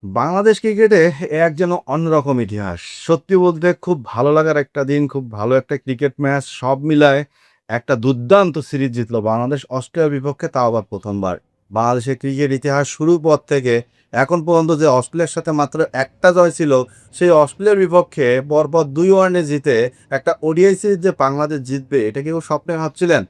বাংলাদেশ ক্রিকেটে এক যেন অন্যরকম ইতিহাস। সত্যি বলতে খুব ভালো লাগার একটা দিন, খুব ভালো একটা ক্রিকেট ম্যাচ সব মিলায় একটা দুর্দান্ত সিরিজ জিতলো বাংলাদেশ অস্ট্রেলিয়ার বিপক্ষে, তাও আবার ১ম বার। বাংলাদেশের ক্রিকেট ইতিহাস শুরুর পর থেকে এখন পর্যন্ত যে অস্ট্রেলিয়ার সাথে মাত্র একটা জয় ছিল, সেই অস্ট্রেলিয়ার বিপক্ষে পরপর ২ ওয়ানে জিতে একটা ওডিআই সিরিজ যে বাংলাদেশ জিতবে, এটা কি কেউ স্বপ্নে ভাবছিলেন?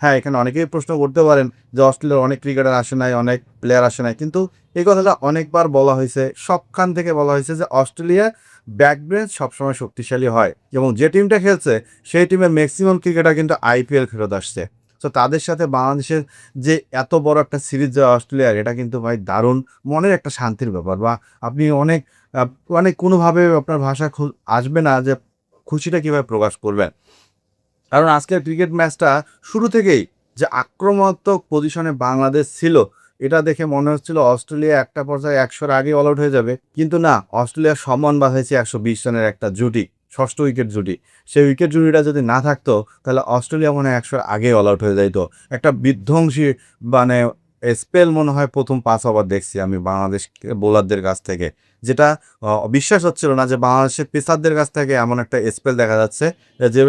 হ্যাঁ, এখানে অনেকেই প্রশ্ন করতে পারেন যে অস্ট্রেলিয়ার অনেক ক্রিকেটার আসে নাই, অনেক প্লেয়ার আসে নাই। কিন্তু এই কথাটা অনেকবার বলা হয়েছে, সবখান থেকে বলা হয়েছে যে অস্ট্রেলিয়া ব্যাকবেঞ্চ সবসময় শক্তিশালী হয় এবং যে টিমটা খেলছে সেই টিমের ম্যাক্সিমাম ক্রিকেটার কিন্তু আইপিএল ফেরত আসছে। তো তাদের সাথে বাংলাদেশের যে এত বড় একটা সিরিজ জয় অস্ট্রেলিয়ার, এটা কিন্তু ভাই দারুণ মনের একটা শান্তির ব্যাপার। বা আপনি অনেক মানে কোনোভাবে আপনার ভাষা আসবে না যে খুশিটা কীভাবে প্রকাশ করবেন। কারণ আজকের ক্রিকেট ম্যাচটা শুরু থেকেই যে আক্রমণাত্মক পজিশনে বাংলাদেশ ছিল, এটা দেখে মনে হচ্ছিল অস্ট্রেলিয়া একটা পর্যায়ে ১০০-র আগেই অল আউট হয়ে যাবে। কিন্তু না, অস্ট্রেলিয়ার সম্মান বাঁধিয়েছে ১২০ রানের একটা জুটি, ষষ্ঠ উইকেট জুটি। সেই উইকেট জুটিটা যদি না থাকতো, তাহলে অস্ট্রেলিয়া মনে হয় ১০০-র আগেই অল আউট হয়ে যাইত। একটা বিধ্বংসী মানে স্পেল মনে হয় ১ম ৫ ওভার দেখছি আমি বাংলাদেশ বোলারদের কাছ থেকে। যেটা বিশ্বাস হচ্ছিল না যে বাংলাদেশের পেসারদের কাছ থেকে এমন একটা স্পেল দেখা যাচ্ছে। যে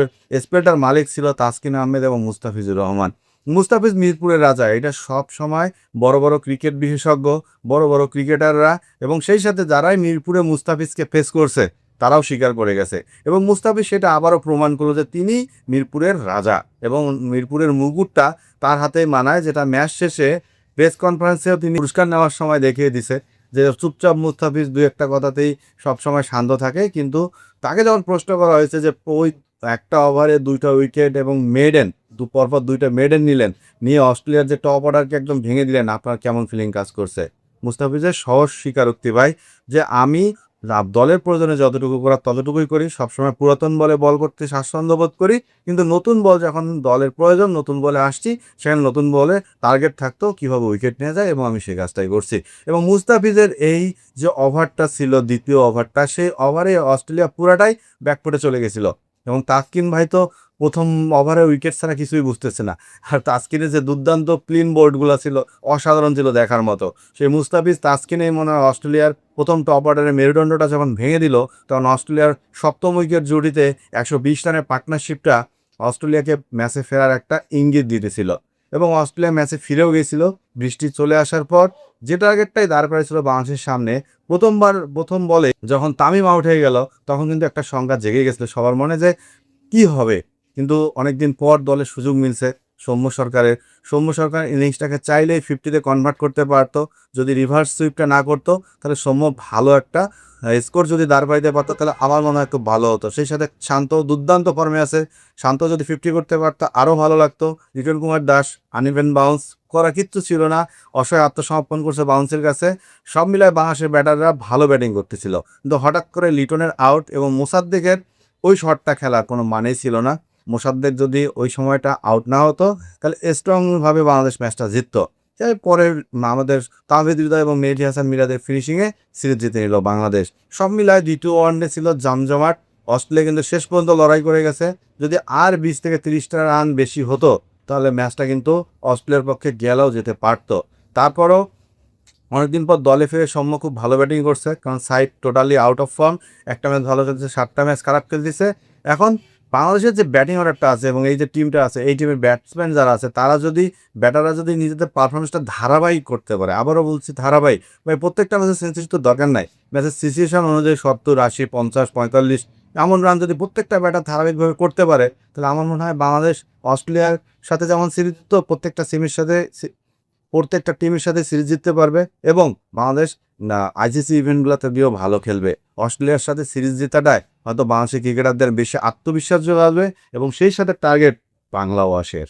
স্পেলটার মালিক ছিল তাসকিন আহমেদ এবং মুস্তাফিজুর রহমান। মুস্তাফিজ মিরপুরের রাজা, এটা সব সময় বড় বড় ক্রিকেট বিশেষজ্ঞ, বড় বড় ক্রিকেটাররা এবং সেই সাথে যারাই মিরপুরে মুস্তাফিজকে ফেস করছে তারাও স্বীকার করে গেছে এবং মুস্তাফিজ সেটা আবারও প্রমাণ করলো যে তিনি মিরপুরের রাজা এবং মিরপুরের মুকুটটা তার হাতেই মানায়, যেটা ম্যাচ শেষে প্রেস কনফারেন্সেও তিনি পুরস্কার নেওয়ার সময় দেখিয়ে দিছে যে চুপচাপ মুস্তাফিজ দু একটা কথাতেই সবসময় শান্ত থাকে। কিন্তু তাকে যখন প্রশ্ন করা হয়েছে যে ওই একটা ওভারে ২টা উইকেট এবং মেডেন পরপর ২টা মেডেন নিলেন, নিয়ে অস্ট্রেলিয়ার যে টপ অর্ডারকে একদম ভেঙে দিলেন, আপনার কেমন ফিলিং কাজ করছে? মুস্তাফিজের সহজ স্বীকারোক্তি ভাই যে আমি দলের প্রয়োজনে যতটুকু করার ততটুকুই করি, সবসময় পুরাতন বলে বল করতে স্বাচ্ছন্দ্য বোধ করি, কিন্তু নতুন বল যখন দলের প্রয়োজন, নতুন বলে আসছি, সেখানে নতুন বলে টার্গেট থাকতো কীভাবে উইকেট নেওয়া যায় এবং আমি সেই কাজটাই করছি। এবং মুস্তাফিজের এই যে ওভারটা ছিল, দ্বিতীয় ওভারটা, সেই ওভারে অস্ট্রেলিয়া পুরাটাই ব্যাকফুটে চলে গেছিল এবং তাসকিন ভাই তো ১ম ওভারে উইকেট ছাড়া কিছুই বুঝতেছে না। আর তাসকিনের যে দুর্দান্ত ক্লিন বোল্ডগুলো ছিল, অসাধারণ ছিল দেখার মতো। সেই মুস্তাফিজ তাসকিনেই মনে হয় অস্ট্রেলিয়ার ১ম টপ অর্ডারের মেরুদণ্ডটা যখন ভেঙে দিল, তখন অস্ট্রেলিয়ার ৭ম উইকেট জুটিতে ১২০ রানের পার্টনারশিপটা অস্ট্রেলিয়াকে ম্যাচে ফেরার একটা ইঙ্গিত দিতেছিল এবং অস্ট্রেলিয়া ম্যাচে ফিরেও গেছিল বৃষ্টি চলে আসার পর। যে টার্গেটটাই দাঁড় করেছিল বাংলাদেশের সামনে, প্রথম বলে যখন তামিম আউট হয়ে গেল, তখন কিন্তু একটা সংখ্যা জেগে গেছিল সবার মনে যে কি হবে? কিন্তু অনেকদিন পর দলে সুযোগ মিলছে সৌম্য সরকারের। সৌম্য সরকার ইনিংসটাকে চাইলেই 50 তে কনভার্ট করতে পারত। যদি রিভার্স সুইপটা না করত, তাহলে সৌম্য ভালো একটা স্কোর যদি দাঁড় করাইতে পারত, তাহলে আমার মনে হয় খুব ভালো হতো। সেই সাথে শান্ত দুর্দান্ত ফর্মে আছে। শান্ত যদি 50 করতে পারত আরও ভালো লাগতো। লিটন কুমার দাস আনইভেন বাউন্স, করা কিচ্ছু ছিল না। অসহায় আত্মসমর্পণ করছে বাউন্সের কাছে। সব মিলায় বাংলাদেশের ব্যাটাররা ভালো ব্যাটিং করতেছিল। কিন্তু হঠাৎ করে লিটনের আউট এবং মোসাদ্দেকের ওই শটটা খেলার কোনো মানেই ছিল না। মোসাদ্দেক যদি ওই সময়টা আউট না হতো, তাহলে স্ট্রংভাবে বাংলাদেশ ম্যাচটা জিতত। পরের আমাদের তাওহিদ হৃদয় এবং মেহেদী হাসান মিরাজের ফিনিশিংয়ে সিরিজ জিতে নিল বাংলাদেশ। সব মিলায় দ্বিতীয় ওয়ানডে ছিল জমজমাট। অস্ট্রেলিয়া কিন্তু শেষ পর্যন্ত লড়াই করে গেছে। যদি আর 20 থেকে 30টা রান বেশি হতো, তাহলে ম্যাচটা কিন্তু অস্ট্রেলিয়ার পক্ষে গেলেও যেতে পারত। তারপরও অনেকদিন পর দলে ফিরে সৌম্য খুব ভালো ব্যাটিং করছে, কারণ side totally out of form. একটা ম্যাচ ভালো খেলছে, 7টা ম্যাচ খারাপ খেলতেছে। এখন বাংলাদেশের যে ব্যাটিং অর্ডারটা আছে এবং এই যে টিমটা আছে, এই টিমের ব্যাটসম্যান যারা আছে, তারা যদি ব্যাটাররা যদি নিজেদের পারফরমেন্সটা ধারাবাহিক করতে পারে, আবারও বলছি ধারাবাহিক, ভাই প্রত্যেকটা ম্যাচে সেঞ্চুরি তো দরকার নাই। ম্যাচের সিচুয়েশন অনুযায়ী 70, 80, 50, 45 এমন রান যদি প্রত্যেকটা ব্যাটার ধারাবাহিকভাবে করতে পারে, তাহলে আমার মনে হয় বাংলাদেশ অস্ট্রেলিয়ার সাথে যেমন সিরিজ জিততো, প্রত্যেকটা টিমের সাথে সিরিজ জিততে পারবে এবং বাংলাদেশ আইসিসি ইভেন্টগুলোতে গিয়েও ভালো খেলবে। অস্ট্রেলিয়ার সাথে সিরিজ জেতাটায় হয়তো বাংলাদেশের ক্রিকেটারদের বেশি আত্মবিশ্বাস যোগাবে এবং সেই সাথে টার্গেট বাংলা ওয়াশের।